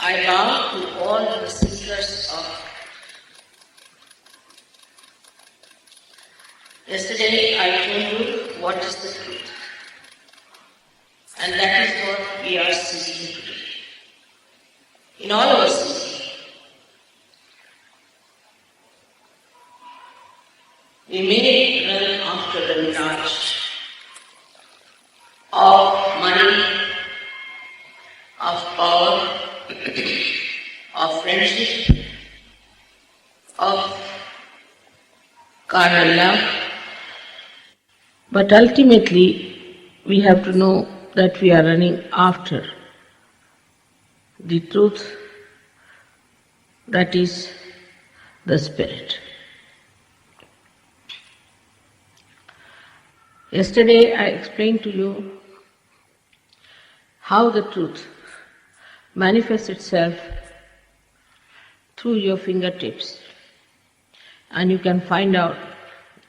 I bow to all the seekers of. Yesterday I told you what is the truth, and that is what we are seeking today. In all our seeking, we may run after the mirage of money, of power, of friendship, of carnal love. But ultimately, we have to know that we are running after the truth, that is the Spirit. Yesterday I explained to you how the truth manifests itself through your fingertips, and you can find out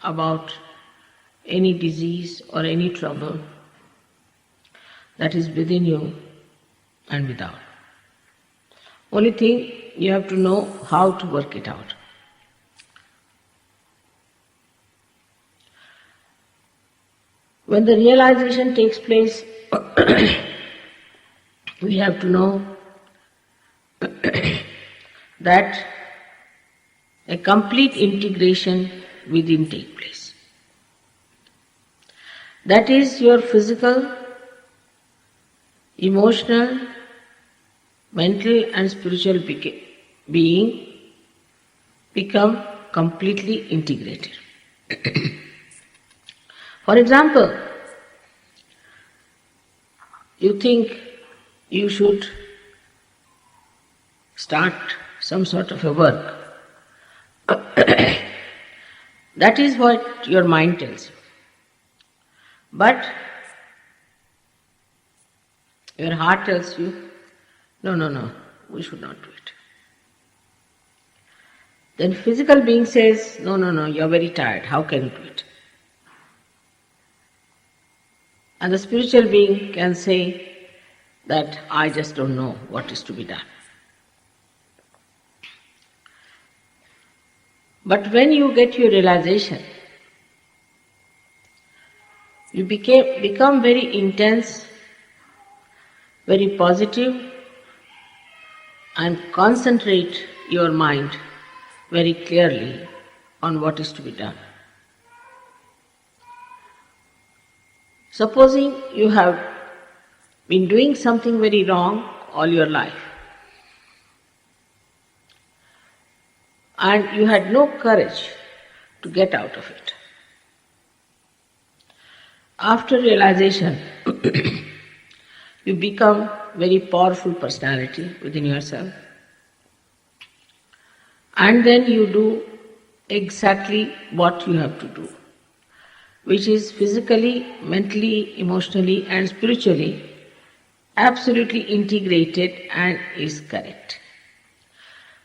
about any disease or any trouble that is within you and without. Only thing, you have to know how to work it out. When the realization takes place, we have to know that a complete integration within takes place. That is, your physical, emotional, mental and spiritual being become completely integrated. For example, you think you should start some sort of a work. That is what your mind tells you. But your heart tells you, no, we should not do it. Then physical being says, no, you are very tired, how can you do it? And the spiritual being can say that I just don't know what is to be done. But when you get your realization, you become very intense, very positive, and concentrate your mind very clearly on what is to be done. Supposing you have been doing something very wrong all your life, and you had no courage to get out of it. After realization, you become very powerful personality within yourself, and then you do exactly what you have to do, which is physically, mentally, emotionally and spiritually absolutely integrated and is correct.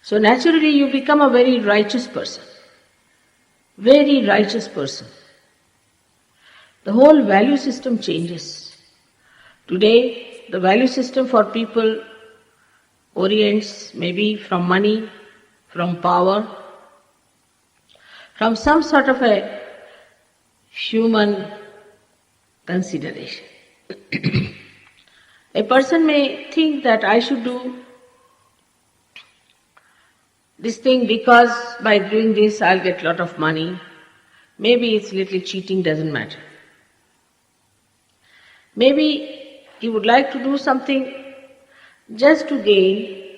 So naturally you become a very righteous person. Very righteous person. The whole value system changes. Today the value system for people orients maybe from money, from power, from some sort of a human consideration. A person may think that I should do this thing because by doing this I'll get a lot of money. Maybe it's little cheating, doesn't matter. Maybe he would like to do something just to gain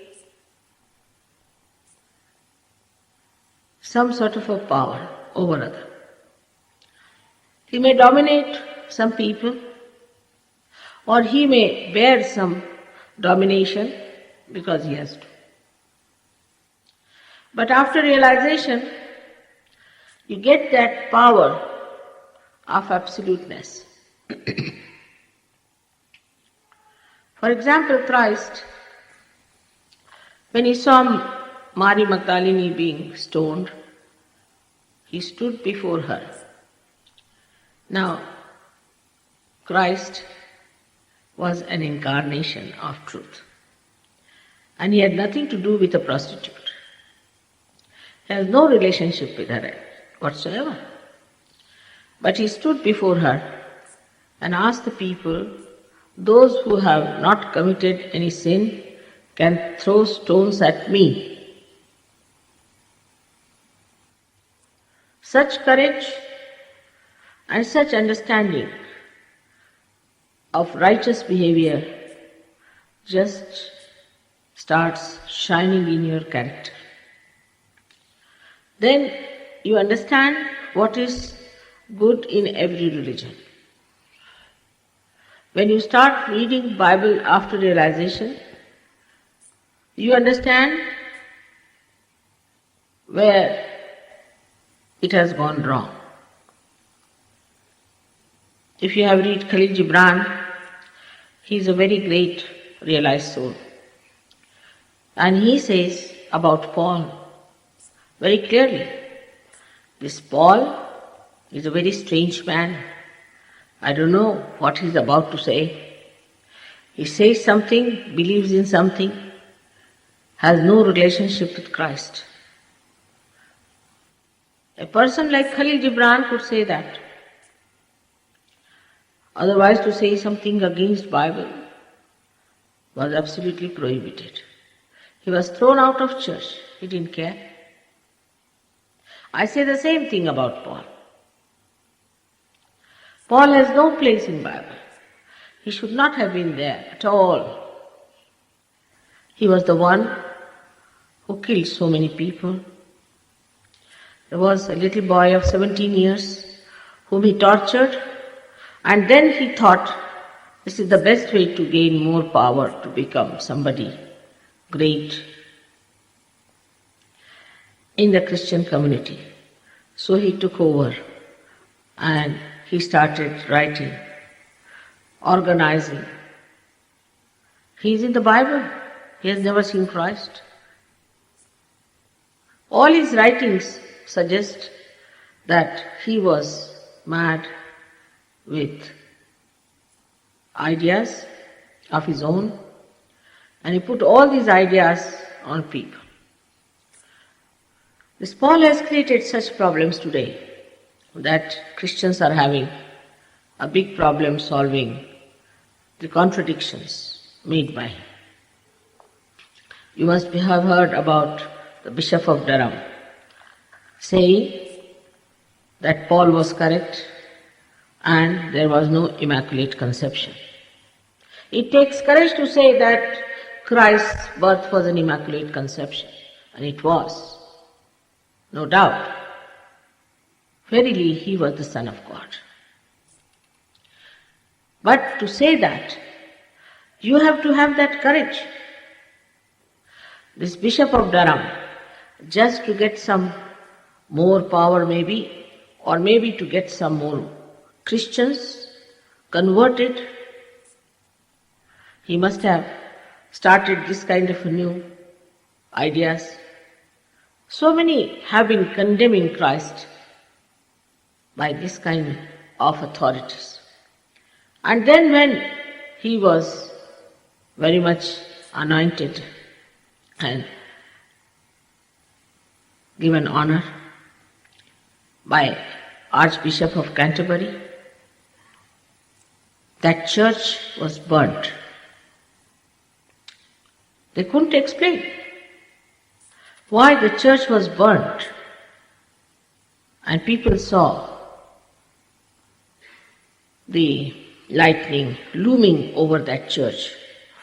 some sort of a power over others. He may dominate some people, or he may bear some domination because he has to. But after realization, you get that power of absoluteness. For example, Christ, when he saw Mary Magdalene being stoned, he stood before her. Now, Christ was an incarnation of truth. and he had nothing to do with a prostitute. He has no relationship with her whatsoever. But he stood before her and asked the people, those who have not committed any sin can throw stones at me. Such courage and such understanding of righteous behavior just starts shining in your character. Then you understand what is good in every religion. When you start reading Bible after realization, you understand where it has gone wrong. If you have read Khalil Gibran, he is a very great realized soul. And he says about Paul very clearly, this Paul is a very strange man. I don't know what he's about to say. He says something, believes in something, has no relationship with Christ. A person like Khalil Gibran could say that. Otherwise, to say something against Bible was absolutely prohibited. He was thrown out of church. He didn't care. I say the same thing about Paul. Paul has no place in Bible. He should not have been there at all. He was the one who killed so many people. There was a little boy of 17 years whom he tortured, and then he thought, this is the best way to gain more power, to become somebody great in the Christian community. So he took over and he started writing, organizing. He is in the Bible. He has never seen Christ. All his writings suggest that he was mad with ideas of his own, and he put all these ideas on people. This Paul has created such problems today that Christians are having a big problem solving the contradictions made by him. You must have heard about the Bishop of Durham saying that Paul was correct and there was no Immaculate Conception. It takes courage to say that Christ's birth was an Immaculate Conception, and it was, no doubt. Verily, he was the Son of God. But to say that, you have to have that courage. This Bishop of Durham, just to get some more power maybe, or maybe to get some more Christians converted, he must have started this kind of new ideas. So many have been condemning Christ by this kind of authorities. And then when he was very much anointed and given honor by Archbishop of Canterbury, that church was burnt. They couldn't explain why the church was burnt, and people saw the lightning looming over that church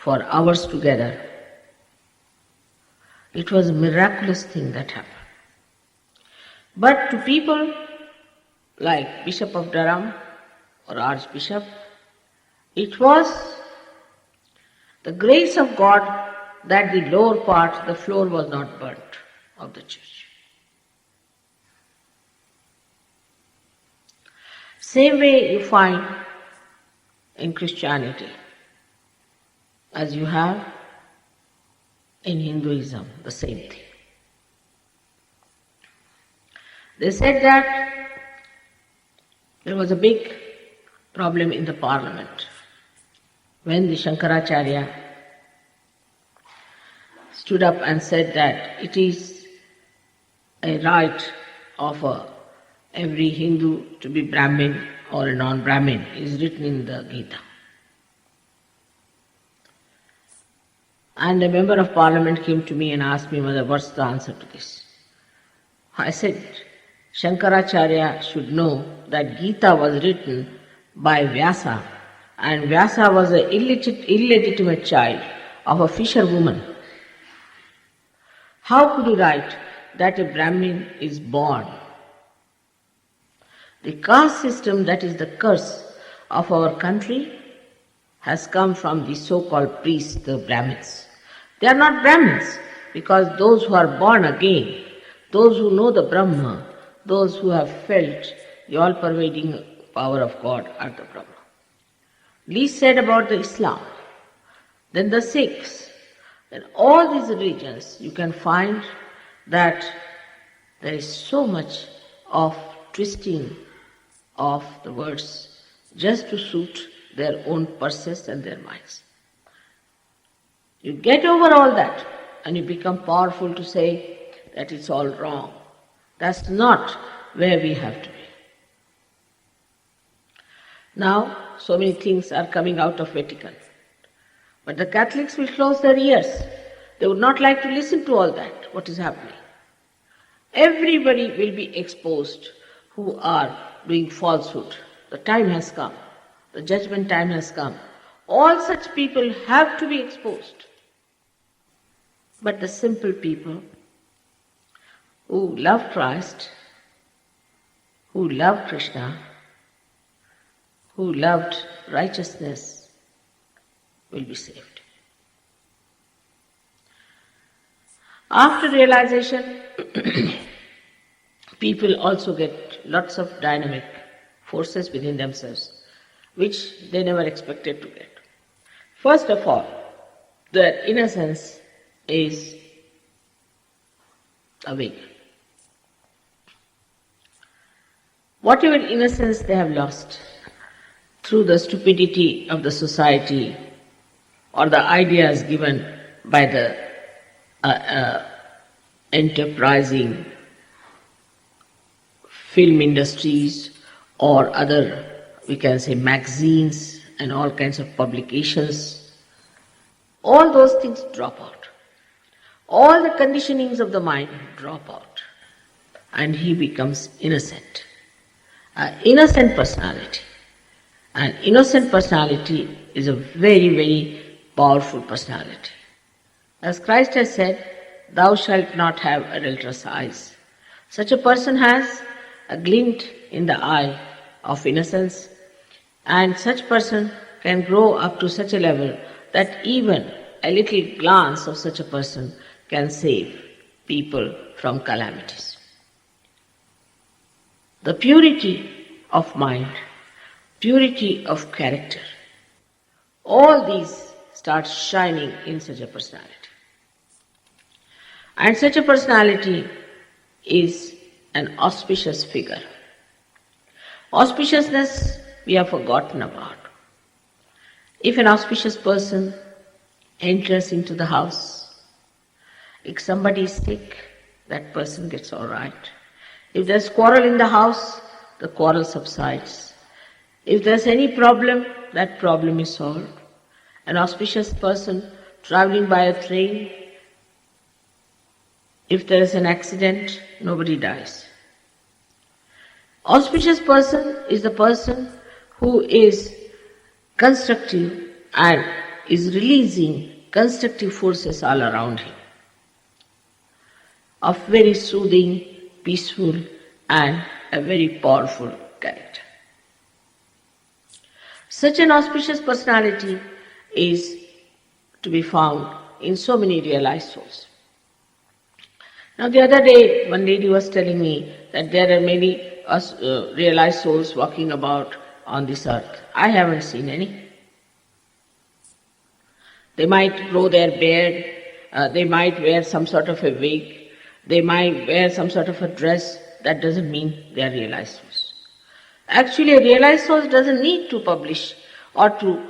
for hours together. It was a miraculous thing that happened. But to people like Bishop of Durham or Archbishop, it was the grace of God that the lower part, the floor, was not burnt of the church. Same way you find in Christianity as you have in Hinduism, the same thing. They said that there was a big problem in the parliament when the Shankaracharya stood up and said that it is a right of every Hindu to be Brahmin or a non-Brahmin is written in the Gita. And a member of parliament came to me and asked me, Mother, what's the answer to this? I said, Shankaracharya should know that Gita was written by Vyasa, and Vyasa was an illegitimate child of a fisherwoman. How could he write that a Brahmin is born? The caste system that is the curse of our country has come from the so-called priests, the Brahmins. They are not Brahmins because those who are born again, those who know the Brahma, those who have felt the all-pervading power of God are the Brahma. Least said about the Islam, then the Sikhs, then all these religions, you can find that there is so much of twisting of the words just to suit their own purses and their minds. You get over all that and you become powerful to say that it's all wrong. That's not where we have to be. Now, so many things are coming out of Vatican. But the Catholics will close their ears. They would not like to listen to all that, what is happening. Everybody will be exposed who are doing falsehood. The time has come. The judgment time has come. All such people have to be exposed. But the simple people who love Christ, who love Krishna, who loved righteousness will be saved. After realization, people also get lots of dynamic forces within themselves, which they never expected to get. First of all, their innocence is awake. Whatever innocence they have lost through the stupidity of the society or the ideas given by the enterprising film industries or other, we can say, magazines and all kinds of publications, all those things drop out. All the conditionings of the mind drop out and he becomes innocent. An innocent personality. An innocent personality is a very, very powerful personality. As Christ has said, thou shalt not have adulterous eyes. Such a person has a glint in the eye of innocence, and such person can grow up to such a level that even a little glance of such a person can save people from calamities. The purity of mind, purity of character, all these start shining in such a personality. And such a personality is an auspicious figure. Auspiciousness we have forgotten about. If an auspicious person enters into the house, if somebody is sick, that person gets all right. If there's quarrel in the house, the quarrel subsides. If there's any problem, that problem is solved. An auspicious person traveling by a train, if there is an accident, nobody dies. Auspicious person is the person who is constructive and is releasing constructive forces all around him, of very soothing, peaceful and a very powerful character. Such an auspicious personality is to be found in so many realized souls. Now the other day, one lady was telling me that there are many realized souls walking about on this earth. I haven't seen any. They might grow their beard, they might wear some sort of a wig, they might wear some sort of a dress. That doesn't mean they are realized souls. Actually, a realized soul doesn't need to publish or to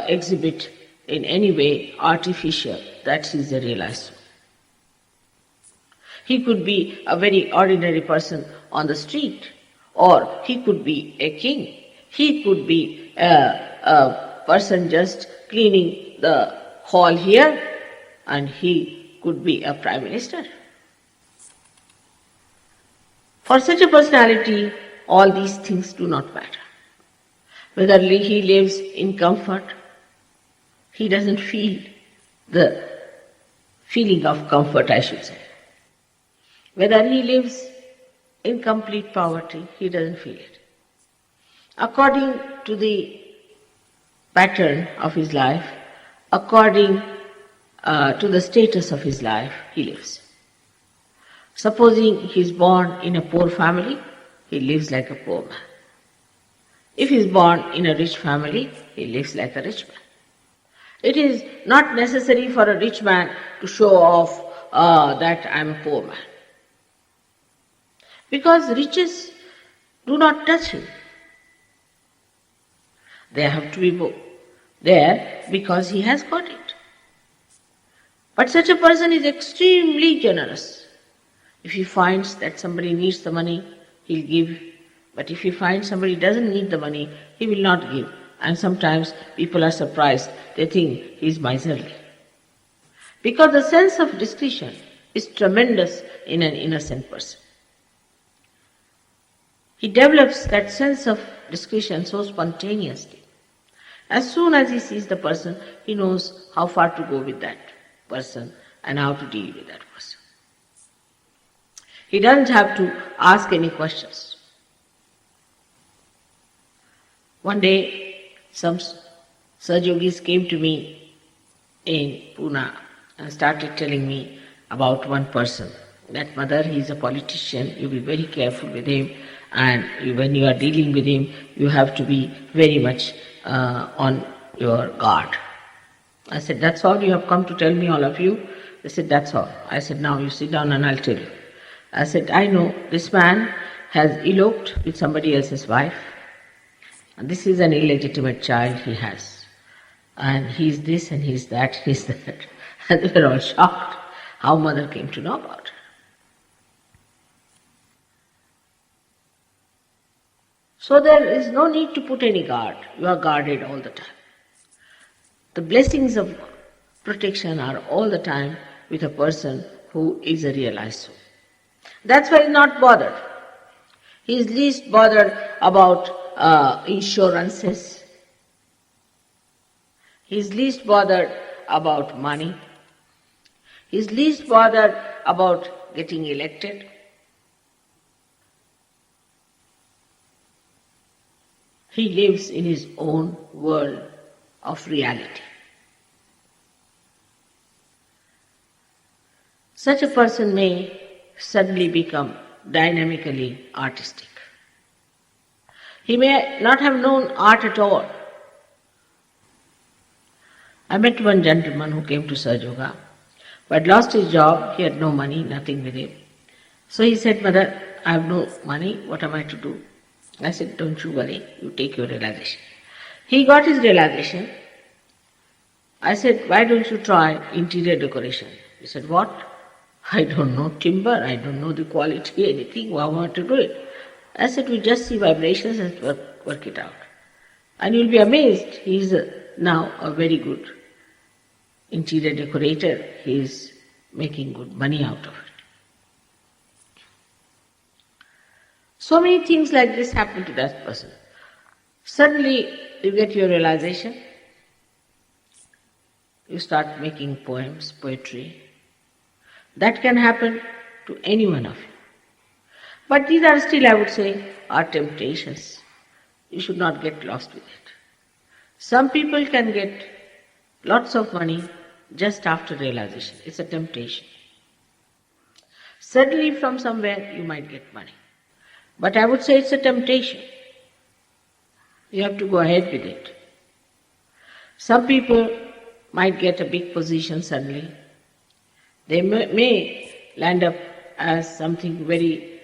exhibit in any way artificial that he is a realized soul. He could be a very ordinary person on the street, or he could be a king. He could be a person just cleaning the hall here, and he could be a prime minister. For such a personality, all these things do not matter. Whether he lives in comfort, he doesn't feel the feeling of comfort, I should say. Whether he lives in complete poverty, he doesn't feel it. According to the pattern of his life, according to the status of his life, he lives. Supposing he is born in a poor family, he lives like a poor man. If he is born in a rich family, he lives like a rich man. It is not necessary for a rich man to show off that I am a poor man. Because riches do not touch him. They have to be there because he has got it. But such a person is extremely generous. If he finds that somebody needs the money, he'll give. But if he finds somebody doesn't need the money, he will not give. And sometimes people are surprised. They think he is miserly. Because the sense of discretion is tremendous in an innocent person. He develops that sense of discretion so spontaneously. As soon as he sees the person, he knows how far to go with that person and how to deal with that person. He doesn't have to ask any questions. One day, some Sahajogis came to me in Pune and started telling me about one person. That mother, he is a politician, you be very careful with him, and when you are dealing with him, you have to be very much on your guard. I said, that's all you have come to tell me, all of you? They said, that's all. I said, now you sit down and I'll tell you. I said, I know this man has eloped with somebody else's wife. And this is an illegitimate child he has. And he's this and he's that, he's that. And they were all shocked how mother came to know about it. So there is no need to put any guard. You are guarded all the time. The blessings of protection are all the time with a person who is a realized soul. That's why he's not bothered. He is least bothered about insurances. He is least bothered about money. He is least bothered about getting elected. He lives in his own world of reality. Such a person may suddenly become dynamically artistic. He may not have known art at all. I met one gentleman who came to Sahaja, but lost his job, he had no money, nothing with him. So he said, Mother, I have no money, what am I to do? I said, don't you worry, you take your realization. He got his realization. I said, why don't you try interior decoration? He said, what? I don't know timber, I don't know the quality, anything, how am I to do it? I said, we just see vibrations and work it out. And you'll be amazed, he is now a very good interior decorator. He is making good money out of it. So many things like this happen to that person. Suddenly you get your realization. You start making poems, poetry. That can happen to any one of you. But these are still, I would say, are temptations. You should not get lost with it. Some people can get lots of money just after realization. It's a temptation. Suddenly from somewhere you might get money. But I would say it's a temptation. You have to go ahead with it. Some people might get a big position suddenly. They may land up as something very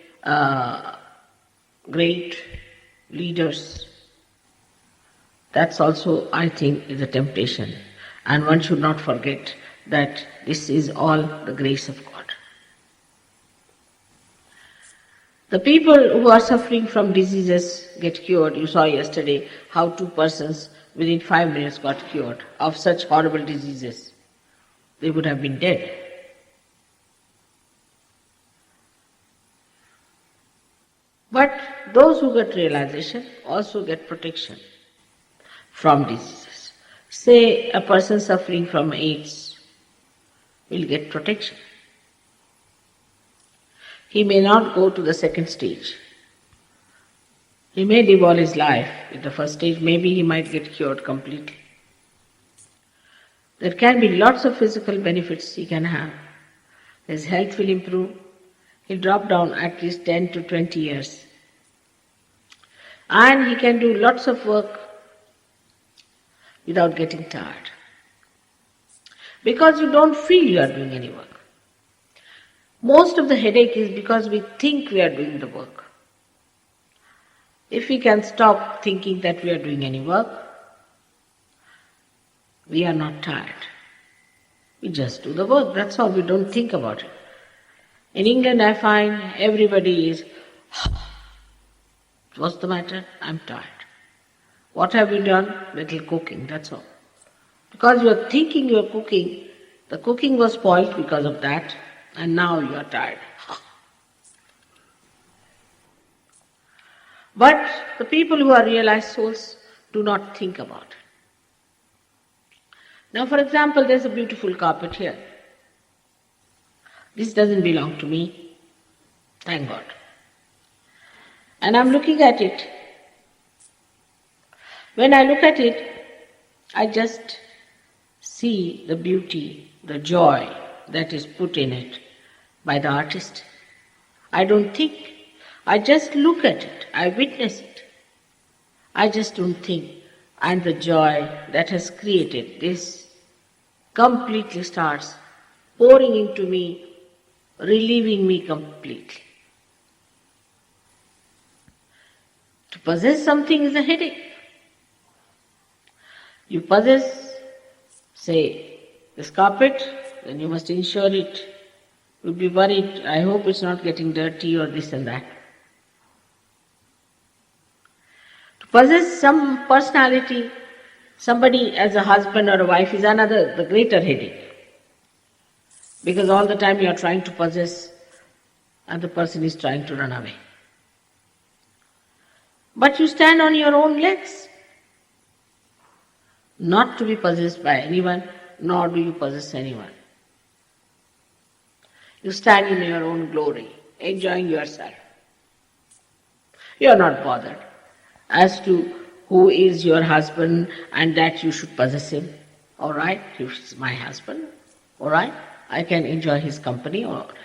great leaders. That's also, I think, is a temptation. And one should not forget that this is all the grace of God. The people who are suffering from diseases get cured. You saw yesterday how 2 persons within 5 minutes got cured of such horrible diseases. They would have been dead. But those who get realization also get protection from diseases. Say a person suffering from AIDS will get protection. He may not go to the second stage. He may live all his life in the first stage. Maybe he might get cured completely. There can be lots of physical benefits he can have. His health will improve. He'll drop down at least 10 to 20 years. And he can do lots of work without getting tired. Because you don't feel you are doing any work. Most of the headache is because we think we are doing the work. If we can stop thinking that we are doing any work, we are not tired. We just do the work, that's all, we don't think about it. In England I find everybody is, what's the matter? I'm tired. What have you done? Little cooking, that's all. Because you are thinking you are cooking, the cooking was spoiled because of that, and now you are tired. But the people who are realized souls do not think about it. Now, for example, there's a beautiful carpet here. This doesn't belong to me, thank God. And I'm looking at it. When I look at it, I just see the beauty, the joy that is put in it by the artist. I don't think. I just look at it. I witness it. I just don't think. And the joy that has created this completely starts pouring into me, relieving me completely. To possess something is a headache. You possess, say, this carpet, then you must insure it. You'll be worried, I hope it's not getting dirty or this and that. To possess some personality, somebody as a husband or a wife is another, the greater headache. Because all the time you are trying to possess and the person is trying to run away. But you stand on your own legs, not to be possessed by anyone, nor do you possess anyone. You stand in your own glory, enjoying yourself. You are not bothered as to who is your husband and that you should possess him. All right, he's my husband. All right, I can enjoy his company. All right.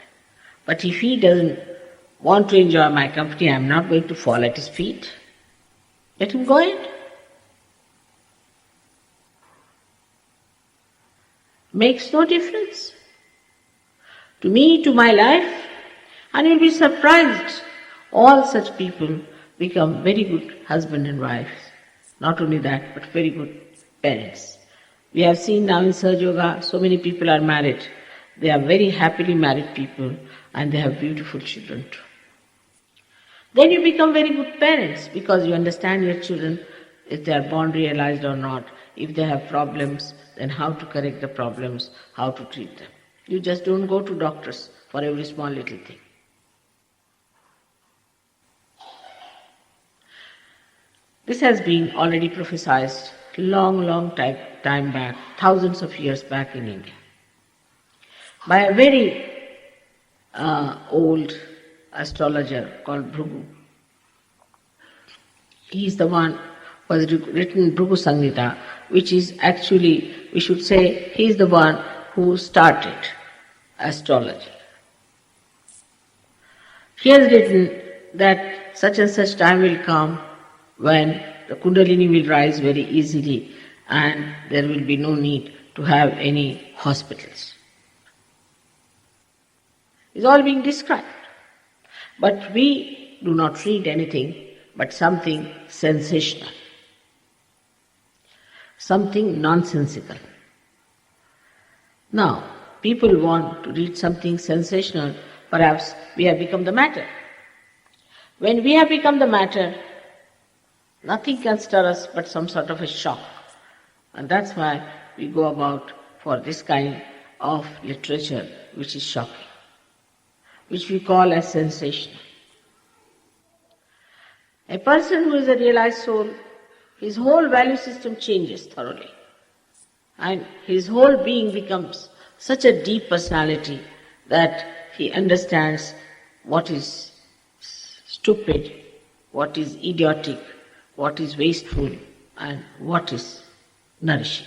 But if he doesn't want to enjoy my company, I am not going to fall at his feet. Let him go ahead. Makes no difference to me, to my life, and you'll be surprised. All such people become very good husband and wives. Not only that, but very good parents. We have seen now in Sahaja Yoga, so many people are married. They are very happily married people and they have beautiful children too. Then you become very good parents because you understand your children, if they are born realized or not. If they have problems, then how to correct the problems, how to treat them. You just don't go to doctors for every small little thing. This has been already prophesied long time back, thousands of years back in India, by a very old astrologer called Bhrigu. He is the one who has written Bhrigu Samhita, which is actually, we should say, he is the one who started astrology. He has written that such and such time will come when the Kundalini will rise very easily and there will be no need to have any hospitals. It's all being described. But we do not read anything but something sensational, something nonsensical. Now, people want to read something sensational. Perhaps we have become the matter. When we have become the matter, nothing can stir us but some sort of a shock. And that's why we go about for this kind of literature which is shocking, which we call as sensational. A person who is a realized soul, his whole value system changes thoroughly. And his whole being becomes such a deep personality that he understands what is stupid, what is idiotic, what is wasteful, and what is nourishing.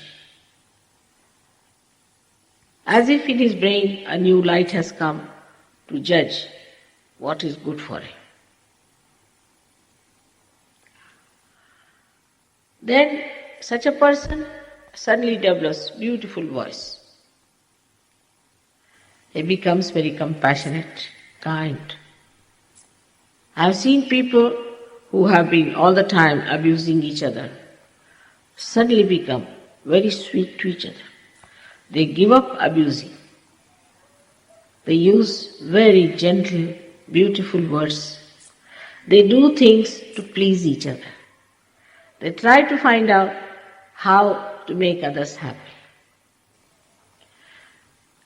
As if in his brain a new light has come to judge what is good for him. Then such a person suddenly develops beautiful voice. He becomes very compassionate, kind. I have seen people who have been all the time abusing each other suddenly become very sweet to each other. They give up abusing. They use very gentle, beautiful words. They do things to please each other. They try to find out how to make others happy.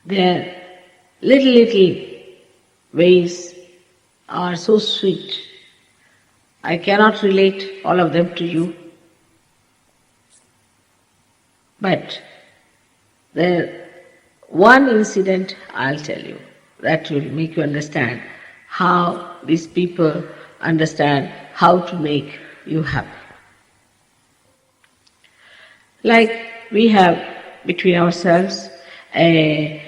Their little ways are so sweet. I cannot relate all of them to you. But there one incident I'll tell you that will make you understand how these people understand how to make you happy. Like we have between ourselves a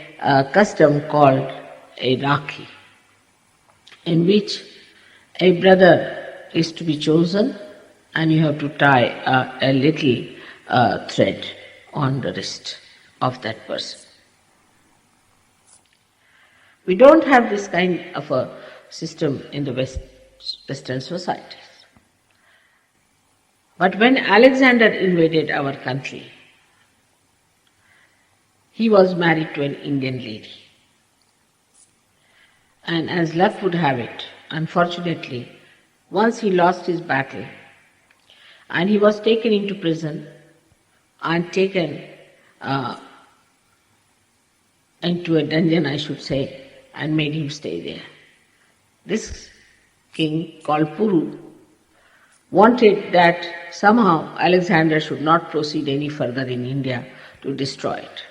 custom called a Rakhi, in which a brother is to be chosen and you have to tie a little thread on the wrist of that person. We don't have this kind of a system in the Western societies. But when Alexander invaded our country, he was married to an Indian lady. And as luck would have it, unfortunately, once he lost his battle and he was taken into prison and taken into a dungeon, I should say, and made him stay there. This king called Puru wanted that somehow Alexander should not proceed any further in India to destroy it.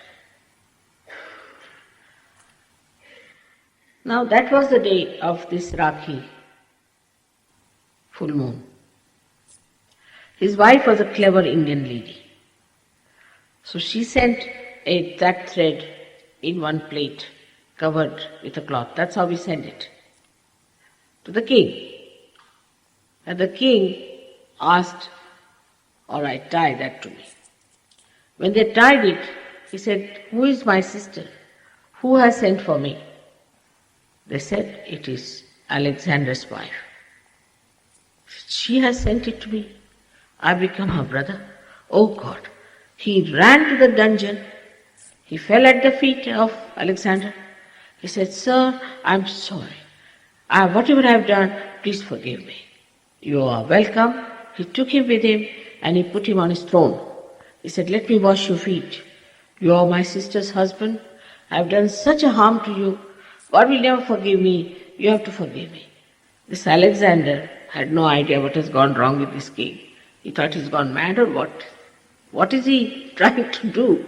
Now that was the day of this Rakhi, full moon. His wife was a clever Indian lady. So she sent that thread in one plate covered with a cloth. That's how we send it to the king. And the king asked, all right, tie that to me. When they tied it, he said, who is my sister? Who has sent for me? They said, it is Alexander's wife. She has sent it to me. I become her brother. Oh God. He ran to the dungeon. He fell at the feet of Alexander. He said, sir, I'm sorry. Whatever I've done, please forgive me. You are welcome. He took him with him and he put him on his throne. He said, let me wash your feet. You are my sister's husband. I've done such a harm to you. God will never forgive me. You have to forgive me. This Alexander had no idea what has gone wrong with this king. He thought he's gone mad or what? What is he trying to do?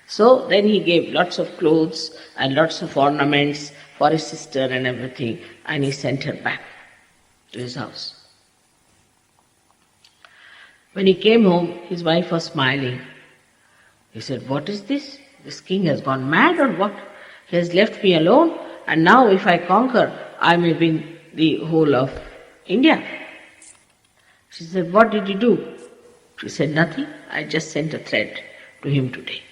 So then he gave lots of clothes and lots of ornaments for his sister and everything, and he sent her back to his house. When he came home, his wife was smiling. He said, what is this? This king has gone mad or what? He has left me alone, and now if I conquer, I may win the whole of India. She said, what did you do? She said, nothing. I just sent a thread to him today.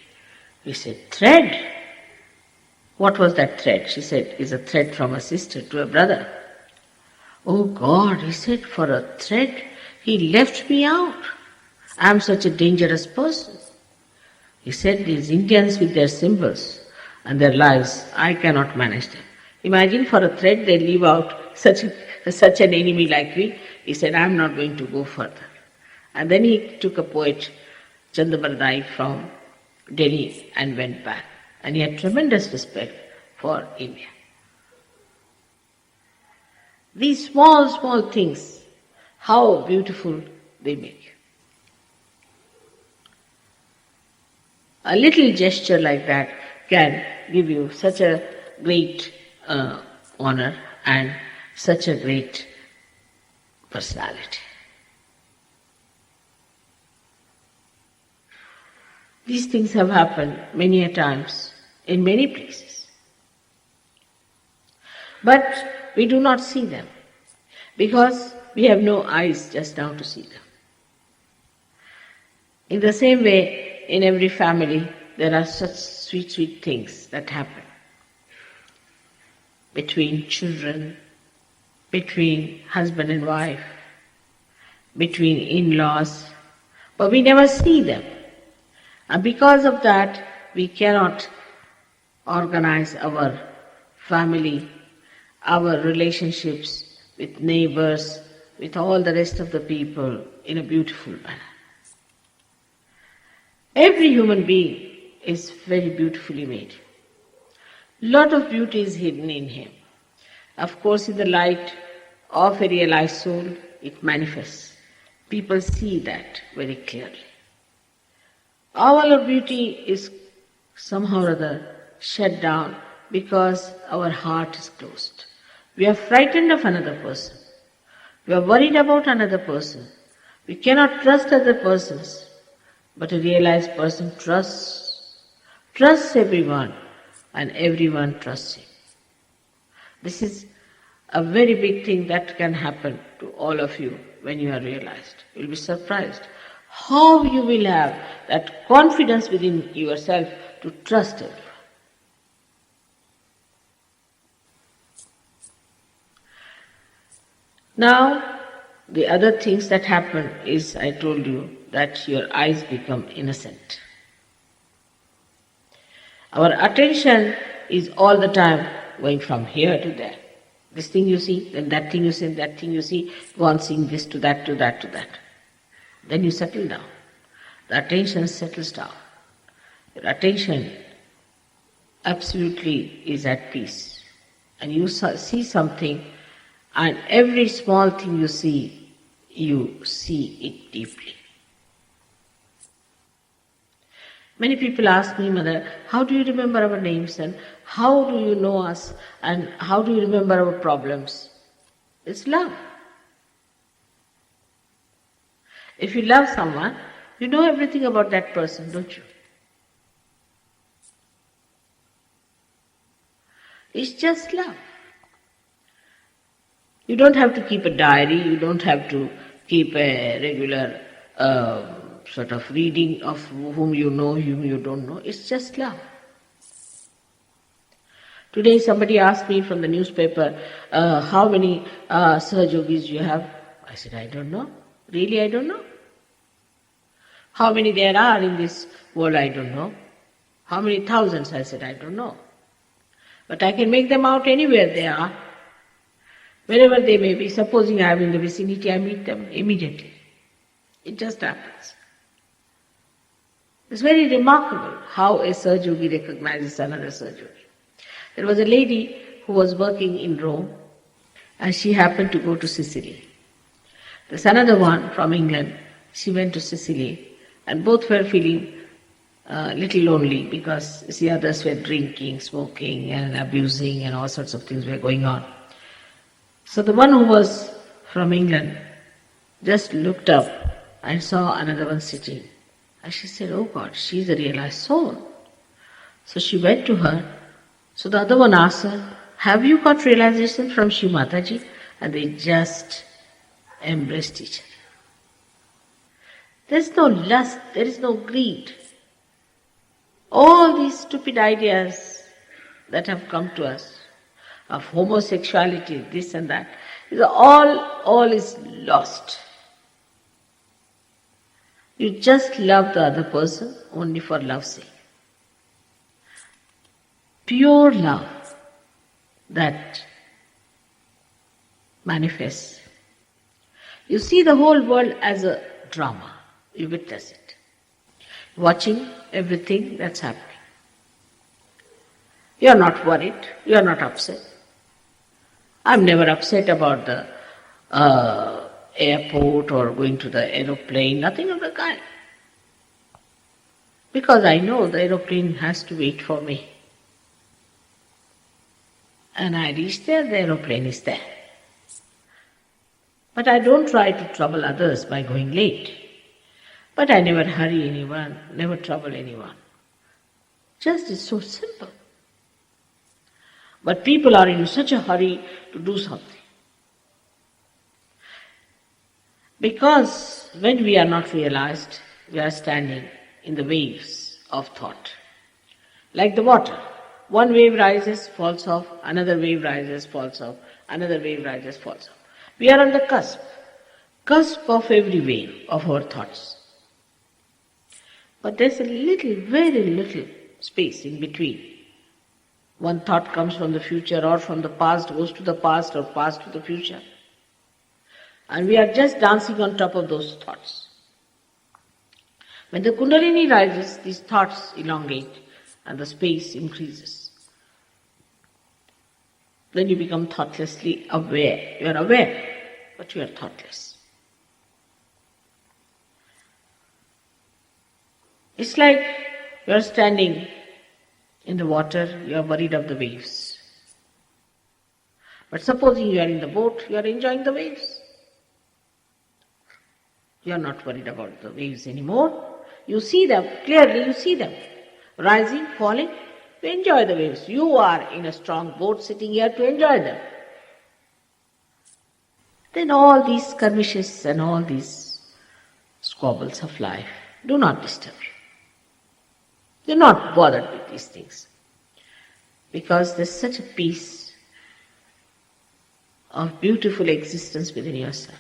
He said, thread? What was that thread? She said, it's a thread from a sister to a brother. Oh God, he said, for a thread, he left me out. I am such a dangerous person. He said, these Indians with their symbols and their lives, I cannot manage them. Imagine for a thread they leave out such an enemy like me. He said, I am not going to go further. And then he took a poet, Chandabardai, from Delhi and went back. And he had tremendous respect for India. These small, small things, how beautiful they make you. A little gesture like that can give you such a great honor and such a great personality. These things have happened many a times in many places. But we do not see them because we have no eyes just now to see them. In the same way, in every family, there are such sweet, sweet things that happen between children, between husband and wife, between in-laws, but we never see them. And because of that, we cannot organize our family, our relationships with neighbors, with all the rest of the people in a beautiful manner. Every human being is very beautifully made. Lot of beauty is hidden in him. Of course, in the light of a realized soul, it manifests. People see that very clearly. Our beauty is somehow or other shut down because our heart is closed. We are frightened of another person. We are worried about another person. We cannot trust other persons. But a realized person trusts everyone, and everyone trusts him. This is a very big thing that can happen to all of you when you are realized. You will be surprised how you will have that confidence within yourself to trust everyone. Now, the other things that happen is, I told you, that your eyes become innocent. Our attention is all the time going from here to there. This thing you see, then that thing you see, that thing you see, go on seeing this to that, to that, to that. Then you settle down. The attention settles down. Your attention absolutely is at peace. And you see something, and every small thing you see it deeply. Many people ask me, Mother, how do you remember our names and how do you know us and how do you remember our problems? It's love. If you love someone, you know everything about that person, don't you? It's just love. You don't have to keep a diary, you don't have to keep a regular sort of reading of whom you know, whom you don't know. It's just love. Today somebody asked me from the newspaper, how many Sahajogis you have? I said, I don't know. Really, I don't know. How many there are in this world, I don't know. How many thousands? I said, I don't know. But I can make them out anywhere they are. Wherever they may be, supposing I am in the vicinity, I meet them immediately. It just happens. It's very remarkable how a Sahajogi recognizes another Sahajogi. There was a lady who was working in Rome and she happened to go to Sicily. There's another one from England, she went to Sicily and both were feeling a little lonely because the others were drinking, smoking and abusing and all sorts of things were going on. So the one who was from England just looked up and saw another one sitting. And she said, oh God, she's a realized soul. So she went to her. So the other one asked her, have you got realization from Shri Mataji? And they just embraced each other. There is no lust, there is no greed. All these stupid ideas that have come to us of homosexuality, this and that, all is lost. You just love the other person only for love's sake. Pure love that manifests. You see the whole world as a drama. You witness it. Watching everything that's happening. You are not worried. You are not upset. I'm never upset about the airport or going to the aeroplane, nothing of the kind. Because I know the aeroplane has to wait for me. And I reach there, the aeroplane is there. But I don't try to trouble others by going late. But I never hurry anyone, never trouble anyone. Just it's so simple. But people are in such a hurry to do something. Because when we are not realized, we are standing in the waves of thought. Like the water. One wave rises, falls off, another wave rises, falls off, another wave rises, falls off. We are on the cusp of every wave of our thoughts. But there's a little, very little space in between. One thought comes from the future or from the past, goes to the past or past to the future. And we are just dancing on top of those thoughts. When the Kundalini rises, these thoughts elongate and the space increases. Then you become thoughtlessly aware. You are aware, but you are thoughtless. It's like you are standing in the water, you are worried of the waves. But supposing you are in the boat, you are enjoying the waves. You are not worried about the waves anymore. You see them, clearly you see them. Rising, falling, you enjoy the waves. You are in a strong boat sitting here to enjoy them. Then all these skirmishes and all these squabbles of life do not disturb you. You're not bothered with these things. Because there's such a peace of beautiful existence within yourself.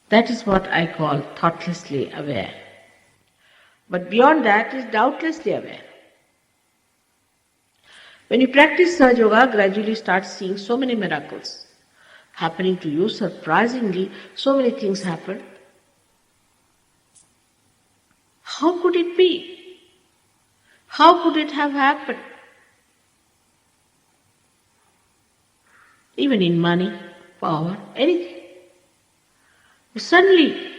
That is what I call thoughtlessly aware. But beyond that is doubtlessly aware. When you practice Sahaja Yoga, gradually start seeing so many miracles happening to you. Surprisingly, so many things happen. How could it be? How could it have happened? Even in money, power, anything. You're suddenly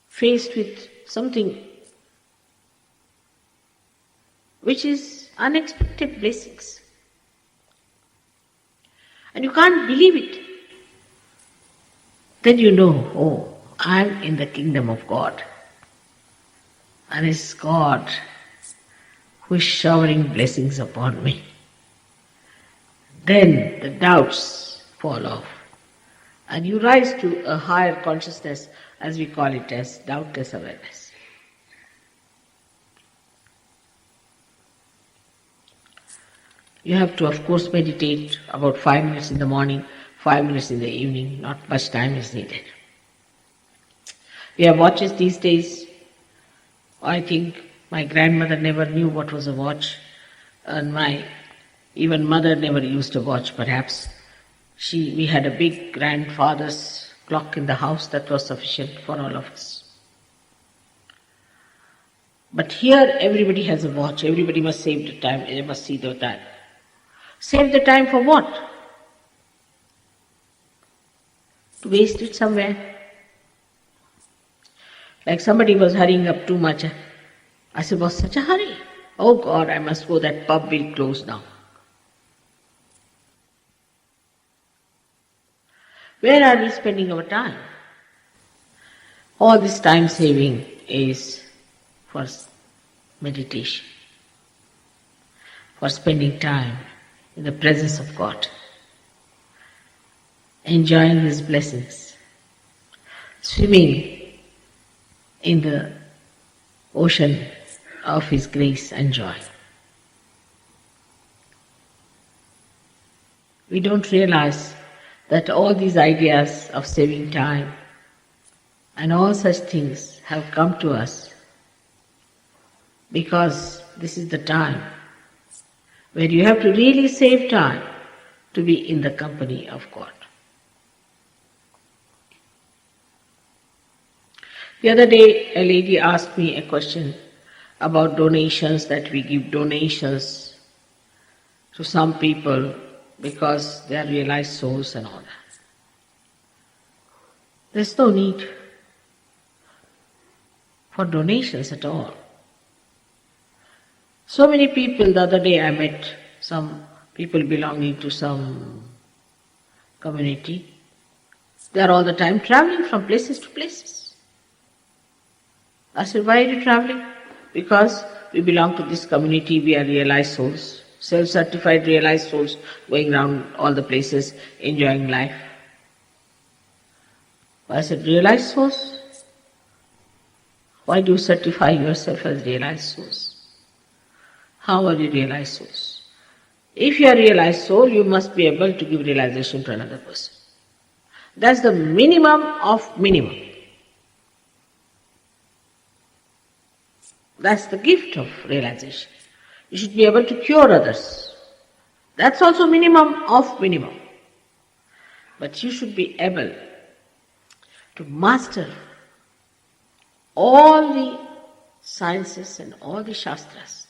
faced with something which is unexpected blessings. And you can't believe it. Then you know, oh, I'm in the kingdom of God. And it's God who is showering blessings upon me. Then the doubts fall off. And you rise to a higher consciousness, as we call it as doubtless awareness. You have to, of course, meditate about 5 minutes in the morning, 5 minutes in the evening. Not much time is needed. We have watches these days. I think my grandmother never knew what was a watch, and my even mother never used a watch, perhaps. We had a big grandfather's clock in the house that was sufficient for all of us. But here everybody has a watch, everybody must save the time, they must see the time. Save the time for what? To waste it somewhere. Like somebody was hurrying up too much. I said, was such a hurry? Oh God, I must go, that pub will close now. Where are we spending our time? All this time saving is for meditation, for spending time in the presence of God, enjoying His blessings, swimming in the ocean of His grace and joy. We don't realize that all these ideas of saving time and all such things have come to us because this is the time where you have to really save time to be in the company of God. The other day, a lady asked me a question about donations, that we give donations to some people because they are realized souls and all that. There's no need for donations at all. So many people, the other day I met some people belonging to some community. They are all the time traveling from places to places. I said, why are you traveling? Because we belong to this community, we are realized souls, self-certified realized souls, going around all the places, enjoying life. I said, realized souls? Why do you certify yourself as realized souls? How are you realized souls? If you are realized soul, you must be able to give realization to another person. That's the minimum of minimum. That's the gift of realization. You should be able to cure others. That's also minimum of minimum. But you should be able to master all the sciences and all the shastras,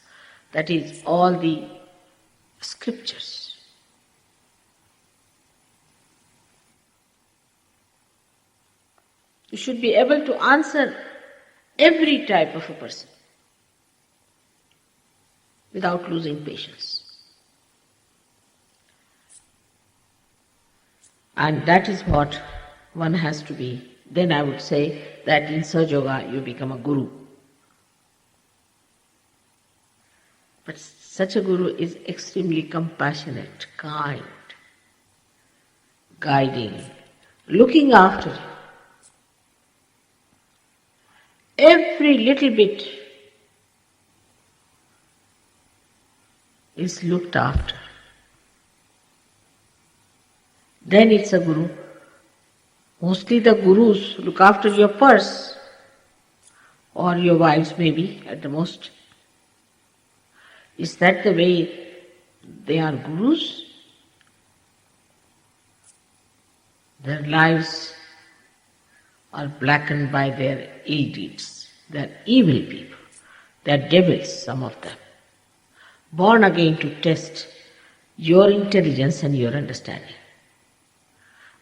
that is, all the scriptures. You should be able to answer every type of a person without losing patience. And that is what one has to be. Then I would say that in Sahaja Yoga you become a guru. But such a guru is extremely compassionate, kind, guiding, looking after you. Every little bit is looked after. Then it's a guru. Mostly the gurus look after your purse, or your wives maybe at the most. Is that the way they are gurus? Their lives are blackened by their ill deeds. They are evil people. They are devils, some of them, born again to test your intelligence and your understanding.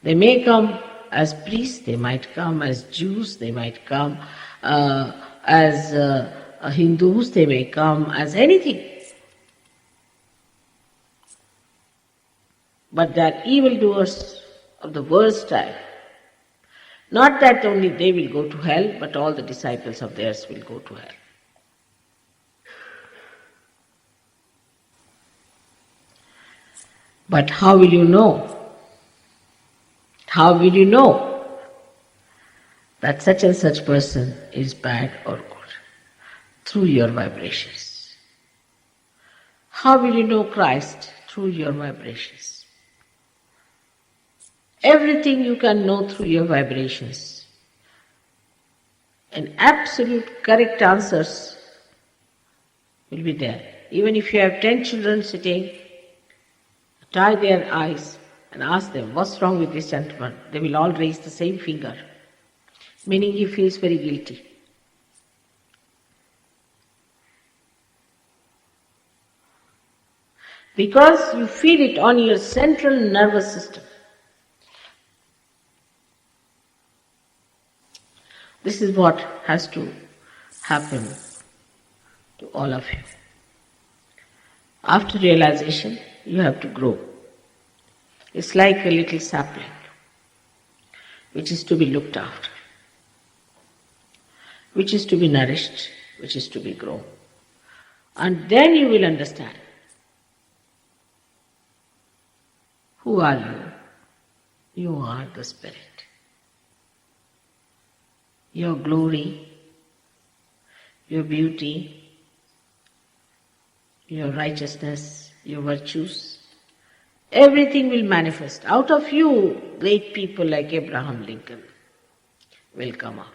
They may come as priests, they might come as Jews, they might come as Hindus, they may come as anything. But they are evildoers of the worst type. Not that only they will go to hell, but all the disciples of theirs will go to hell. But how will you know? How will you know that such and such person is bad or good? Through your vibrations. How will you know Christ? Through your vibrations. Everything you can know through your vibrations. And absolute correct answers will be there. Even if you have 10 children sitting, tie their eyes and ask them, what's wrong with this gentleman? They will all raise the same finger, meaning he feels very guilty. Because you feel it on your central nervous system. This is what has to happen to all of you. After realization, you have to grow. It's like a little sapling which is to be looked after, which is to be nourished, which is to be grown. And then you will understand. Who are you? You are the Spirit. Your glory, your beauty, your righteousness, your virtues, everything will manifest. Out of you, great people like Abraham Lincoln will come out.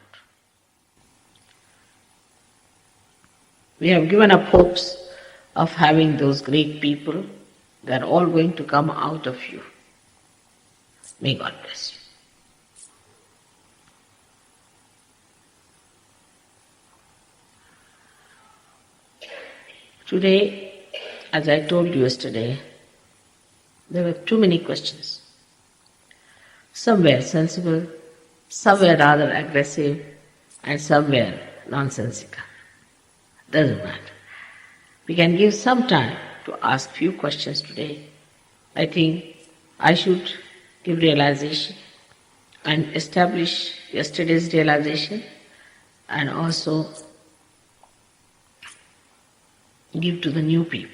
We have given up hopes of having those great people. They are all going to come out of you. May God bless you. Today, as I told you yesterday, there were too many questions. Some were sensible, some were rather aggressive, and some were nonsensical. Doesn't matter. We can give some time to ask few questions today. I think I should give realization and establish yesterday's realization and also give to the new people.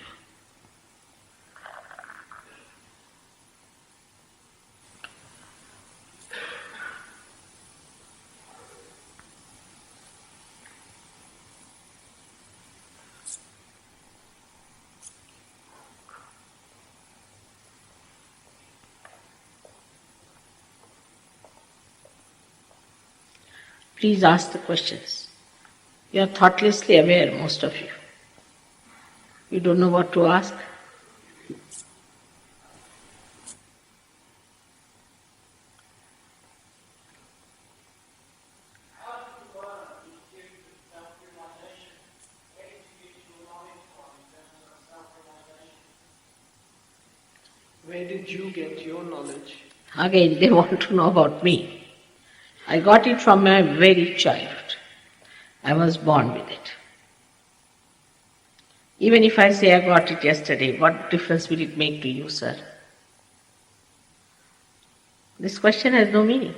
Please ask the questions. You are thoughtlessly aware, most of you. You don't know what to ask. Where did you get your knowledge? Again, they want to know about me. I got it from my very childhood. I was born with it. Even if I say I got it yesterday, what difference will it make to you, sir? This question has no meaning.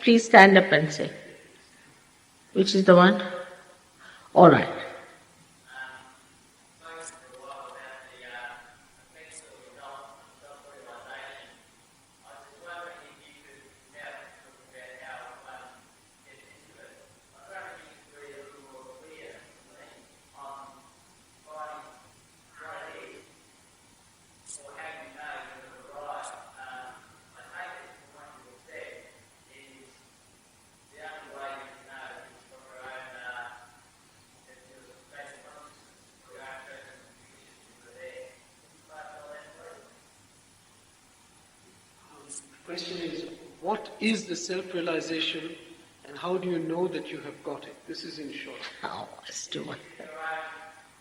Please stand up and say. Which is the one? All right. The question is, what is the self-realization and how do you know that you have got it? This is in short. Oh, it's too much.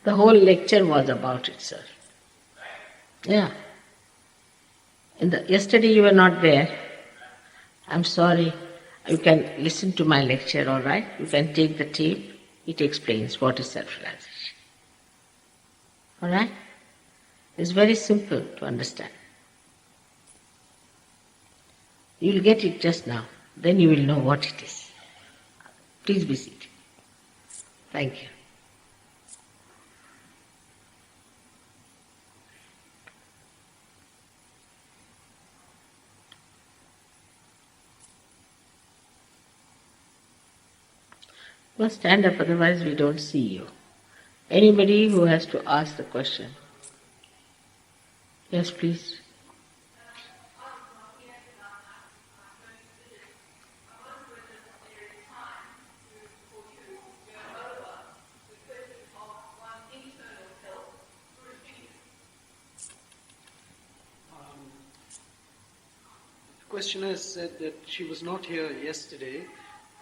The whole lecture was about it, sir. Yeah. Yesterday you were not there. I'm sorry. You can listen to my lecture, all right? You can take the tape. It explains what is self-realization. All right? It's very simple to understand. You'll get it just now. Then you will know what it is. Please be seated. Thank you. You must stand up, otherwise we don't see you. Anybody who has to ask the question? Yes, please. The questioner said that she was not here yesterday,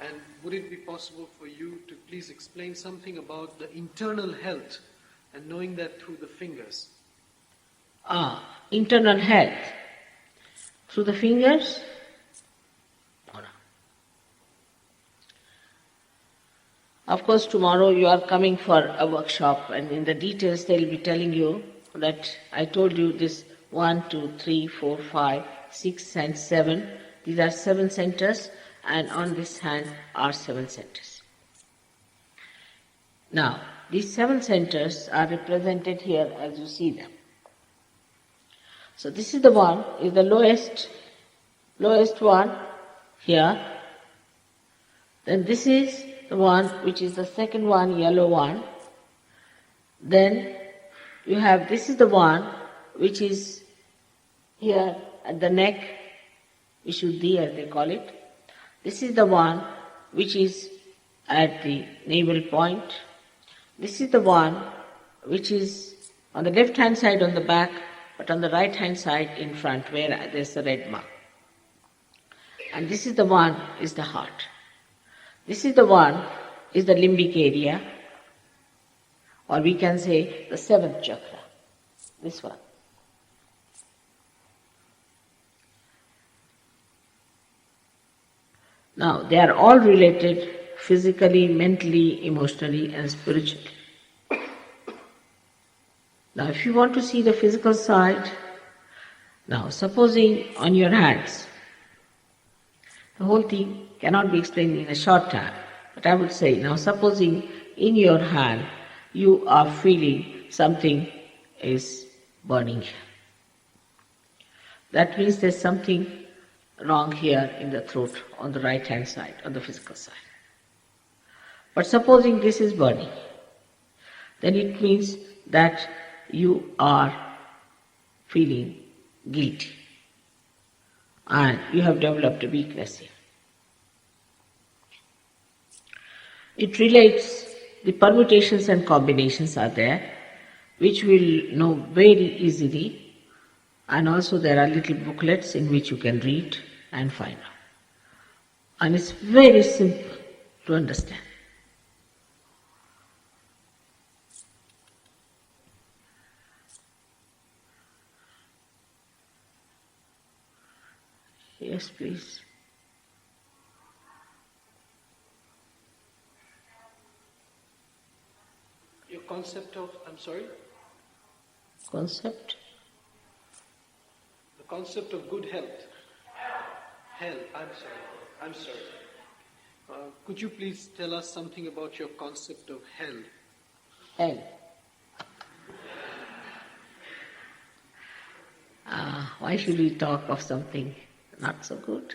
and would it be possible for you to please explain something about the internal health and knowing that through the fingers? Internal health. Through the fingers? No. Of course, tomorrow you are coming for a workshop, and in the details they will be telling you that I told you this 1, 2, 3, 4, 5 6 and 7. These are 7 centers, and on this hand are 7 centers. Now, these 7 centers are represented here as you see them. So this is the one, is the lowest one here. Then this is the one which is the second one, yellow one. Then you have, this is the one which is here at the neck, Vishuddhi as they call it. This is the one which is at the navel point. This is the one which is on the left hand side on the back, but on the right hand side in front where there's a red mark. And this is the one is the heart. This is the one is the limbic area, or we can say the 7th chakra. This one. Now, they are all related physically, mentally, emotionally, and spiritually. Now, if you want to see the physical side, now, supposing on your hands, the whole thing cannot be explained in a short time, but I would say, now, supposing in your hand you are feeling something is burning here. That means there's something wrong here in the throat on the right hand side, on the physical side. But supposing this is burning, then it means that you are feeling guilty and you have developed a weakness here. It relates, the permutations and combinations are there, which we'll know very easily, and also there are little booklets in which you can read and find out. And it's very simple to understand. Yes, please. Your concept of, I'm sorry? Concept? The concept of good health. Health, I'm sorry. Could you please tell us something about your concept of hell? Hell. Why should we talk of something not so good?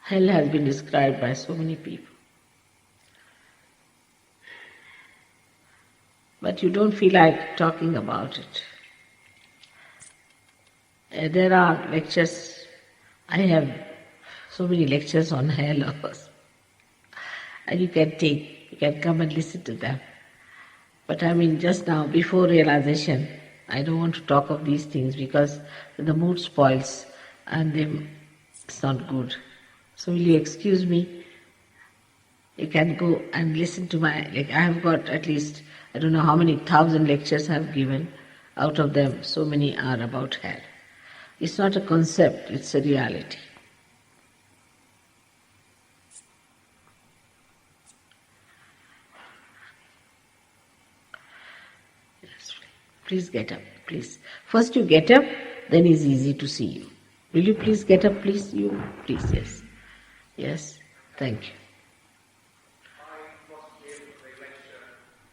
Hell has been described by so many people. But you don't feel like talking about it. There are lectures, I have so many lectures on hell, of course. And you can come and listen to them. But I mean, just now, before realization, I don't want to talk of these things because the mood spoils and it's not good. So will you excuse me? You can go and listen to I have got at least, I don't know how many 1,000 lectures I have given. Out of them, so many are about hell. It's not a concept, it's a reality. Yes, please get up, please. First you get up, then it's easy to see you. Will you please get up, please? You, please, yes. Yes, thank you. I wasn't here for the lecture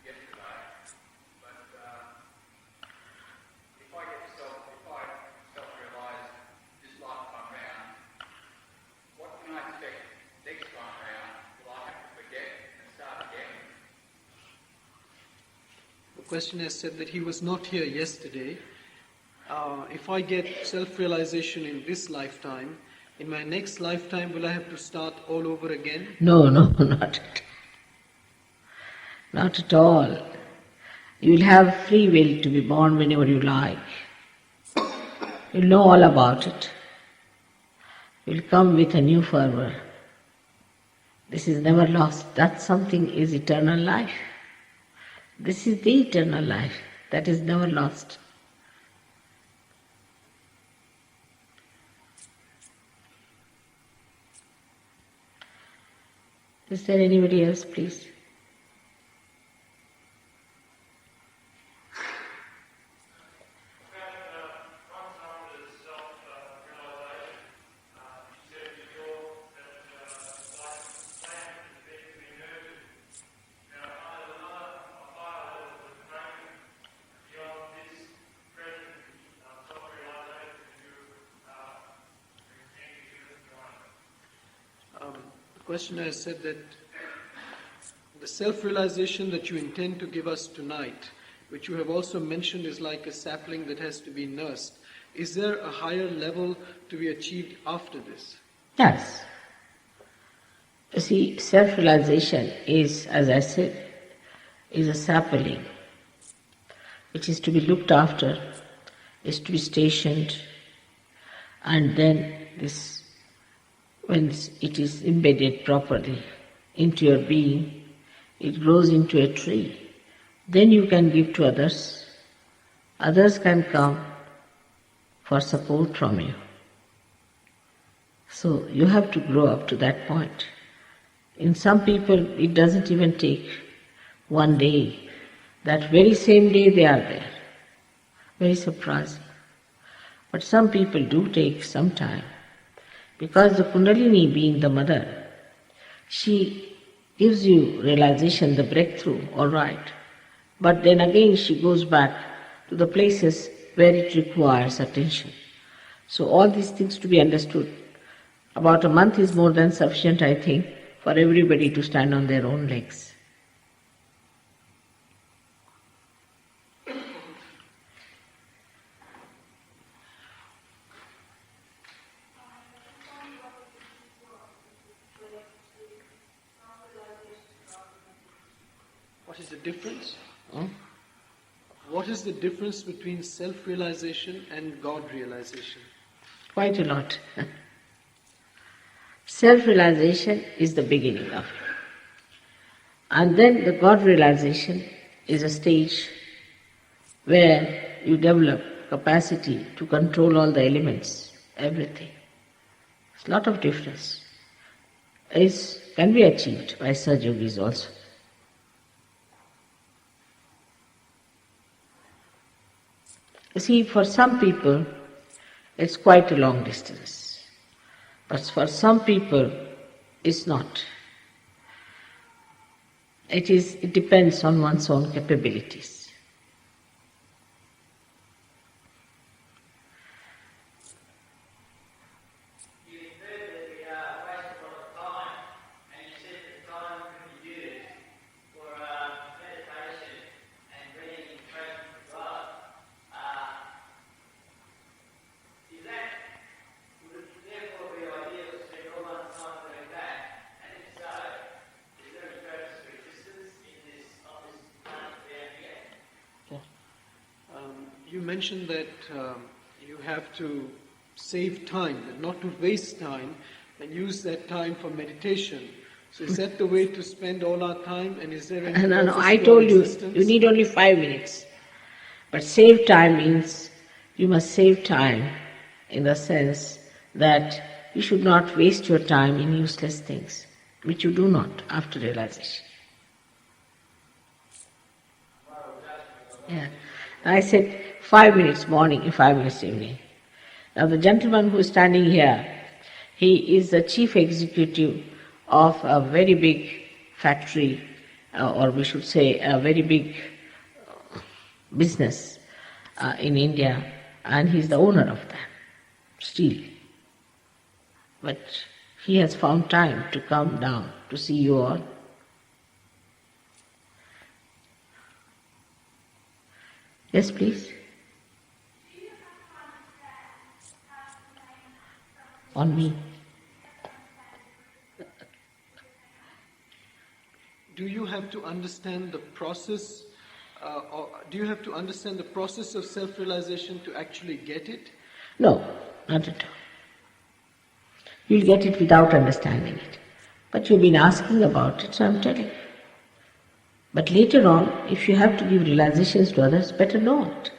yesterday, but if I self-realise this lifetime round, what can I expect next time round? Will I have to forget and start again? The questioner said that he was not here yesterday. If I get self-realization in this lifetime, in my next lifetime, will I have to start all over again? No, not at all. Not at all. You will have free will to be born whenever you like. You'll know all about it. You'll come with a new fervor. This is never lost. That something is eternal life. This is the eternal life that is never lost. Is there anybody else, please? questioner has said that the self-realization that you intend to give us tonight, which you have also mentioned is like a sapling that has to be nursed, is there a higher level to be achieved after this? Yes. You see, self-realization is, as I said, is a sapling, which is to be looked after, is to be stationed, and then this, when it is embedded properly into your being, it grows into a tree. Then you can give to others. Others can come for support from you. So you have to grow up to that point. In some people, it doesn't even take one day. That very same day they are there. Very surprising. But some people do take some time. Because the Kundalini, being the mother, she gives you realization, the breakthrough, all right. But then again she goes back to the places where it requires attention. So all these things to be understood. About a month is more than sufficient, I think, for everybody to stand on their own legs. What is the difference? What is the difference between self-realization and God-realization? Quite a lot. Self-realization is the beginning of it. And then the God-realization is a stage where you develop capacity to control all the elements, everything. It's a lot of difference. It can be achieved by Sahaja yogis also. You see, for some people, it's quite a long distance. But for some people, it's not. It depends on one's own capabilities. You mentioned that you have to save time, that not to waste time, and use that time for meditation. So is that the way to spend all our time, and is there any No, purpose I to our told you, existence? you need only 5 minutes. But save time means you must save time in the sense that you should not waste your time in useless things, which you do not after realization. Yeah. I said 5 minutes morning and 5 minutes evening. Now the gentleman who is standing here, he is the chief executive of a very big factory, or we should say a very big business in India, and he is the owner of that, steel. But he has found time to come down to see you all. Yes, please. On me. Do you have to understand the process, or do you have to understand the process of self-realization to actually get it? No, not at all. You'll get it without understanding it. But you've been asking about it, so I'm telling you. But later on, if you have to give realizations to others, better know it.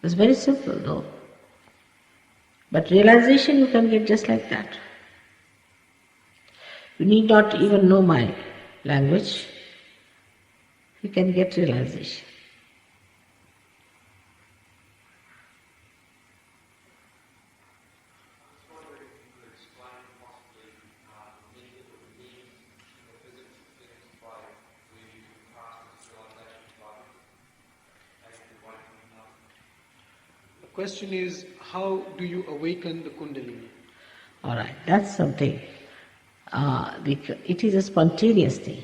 It's very simple, though. But realization you can get just like that. You need not even know my language. You can get realization. The question is, how do you awaken the Kundalini? All right, that's something it is a spontaneous thing.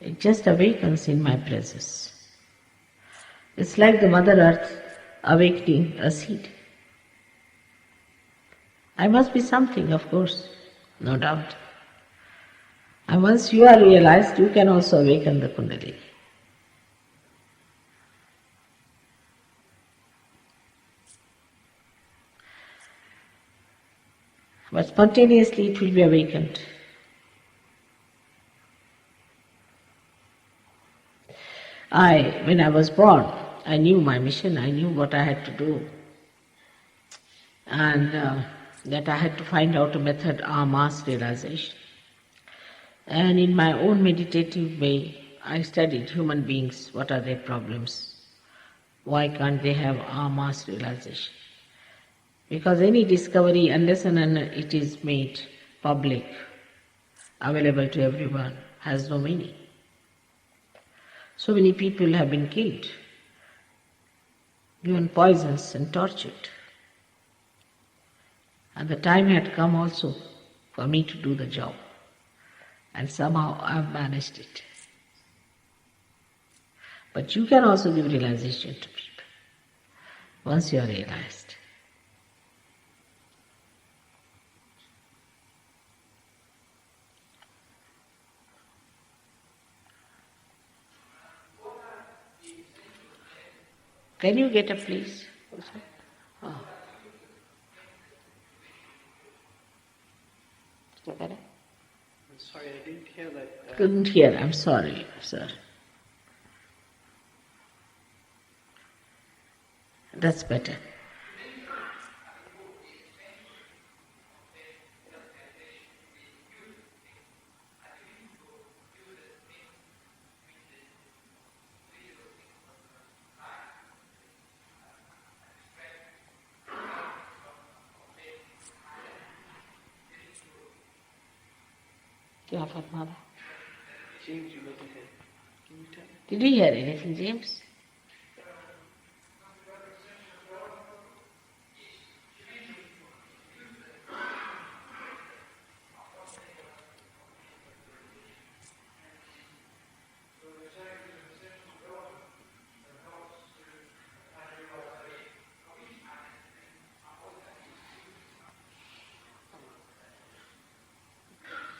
It just awakens in my presence. It's like the Mother Earth awakening a seed. I must be something, of course, no doubt. And once you are realized, you can also awaken the Kundalini. But spontaneously it will be awakened. When I was born, I knew my mission, I knew what I had to do, and that I had to find out a method of mass realization. And in my own meditative way, I studied human beings, what are their problems, why can't they have mass realization? Because any discovery, unless and until it is made public, available to everyone, has no meaning. So many people have been killed, given poisons and tortured. And the time had come also for me to do the job. And somehow I've managed it. But you can also give realization to people, once you are realized. Can you get up, please? Oh. I'm sorry, I didn't hear that. Couldn't hear, I'm sorry, sir. That's better. क्या फरमा रहा? James, you look ahead. Can you tell? Did you hear anything, James?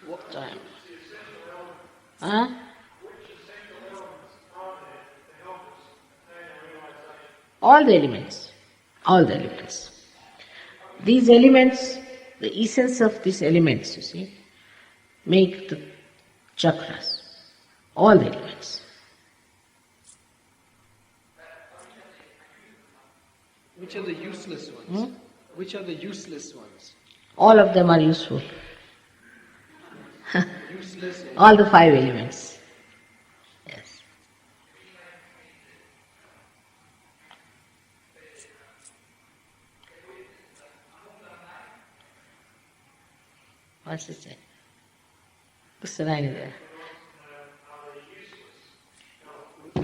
What time? Huh? All the elements. All the elements. These elements, the essence of these elements, you see, make the chakras. All the elements. Which are the useless ones? Which are the useless ones? All of them are useful. Useless. All the 5 elements. Yes. What's it say? What's the line there?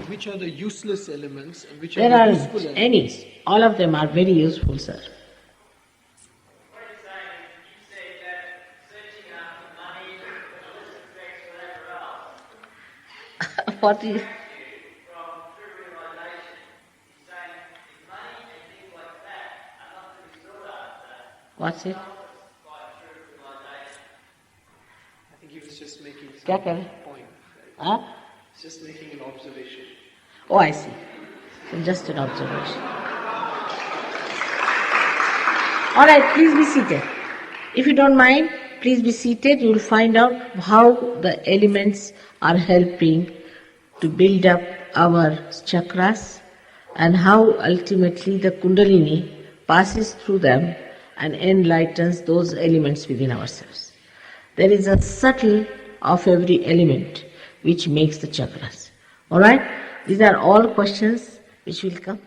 Which are the useless elements and which There are are the useful elements? any. All of them are very useful, sir. What is? What's it? I think he was just making क्या some कह रहे? point. Huh? He's just making an observation. Oh, I see. So just an observation. All right, please be seated. If you don't mind, please be seated. You will find out how the elements are helping to build up our chakras and how ultimately the Kundalini passes through them and enlightens those elements within ourselves. There is a subtle of every element which makes the chakras. Alright? These are all questions which will come.